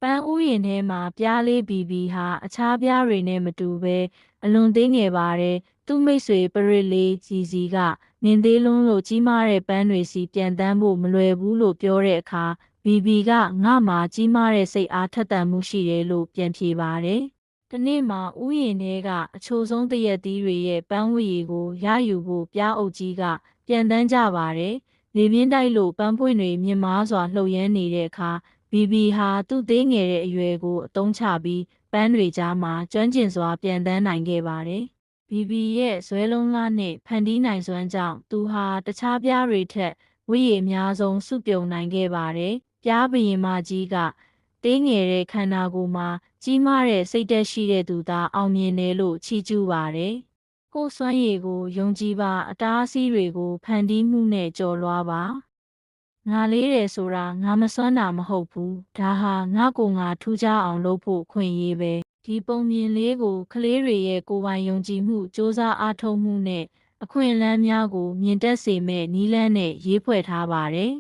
ပန်းဥယျာဉ်ထဲမှာပြားလေးဘီဘီဟာအခြားပြားတွေနဲ့မတူဘဲအလွန်သေးငယ်ပါတယ်။သူ့မိတ်ဆွေပရစ်လေးကြီးစီကနင်သေးလွန်းလို့ကြီးမားတဲ့ပန်းတွေစီပြန်တန်းဖို့မလွယ်ဘူးလို့ပြောတဲ့အခါဘီဘီကငါမှာကြီးမားတဲ့စိတ်အားထက်သန်မှုရှိတယ်လို့ပြန်ဖြေပါတယ်။တနေ့မှာဥယျာဉ်ထဲကအချို့ဆုံးသရက်သီးတွေရဲ့ပန်းဝရည်ကိုရယူဖို့ပြားအုပ်ကြီးကပြန်တန်းကြပါတယ်။လေပြင်းတိုက်လို့ပန်းပွင့်တွေမြင့်မားစွာလှုပ်ရမ်းနေတဲ့အခါဘီဘီဟာသူ့သေးငယ်တဲ့အရွယ်ကိုအသုံးချပြီးပန်းတွေကြားမှာကျွမ်းကျင်စွာပြန်တန်းနိုင်ခဲ့ပါတယ်။ဘီဘီရဲ့ဇွဲလုံးကားနဲ့ဖန်တီးနိုင်စွမ်းကြောင့်သူဟာတခြားပြားတွေထက်ဝိရည်အများဆုံးစုပြုံနိုင်ခဲ့ပါတယ်။ပြားဘရင်မကြီးကသေးငယ်တဲ့ခန္ဓာကိုယ်မှာကြီးမားတဲ့စိတ်ဓာတ်ရှိတဲ့သူသာအောင်မြင်တယ်လို့ချီးကျူးပါတယ်။ကိုယ်စွမ်းရည်ကိုယုံကြည်ပါအတားအဆီးတွေကိုဖန်တီးမှုနဲ့ကျော်လွှားပါငါလေးတယ်ဆိုတာငါမစွမ်းတာမဟုတ်ဘူးဒါဟာငါကိုငါထူးခြားအောင်လုပ်ဖို့ခွင့်ရေးပဲဒီပုံမြင်လေးကိုကလေးတွေရဲ့ကိုယ်ပိုင်ယုံကြည်မှုစ조사အားထုတ်မှုနဲ့အခွင့်အလမ်းများကိုမြင်တတ်စေမဲ့နည်းလမ်းနဲ့ရေးဖွဲ့ထားပါတယ်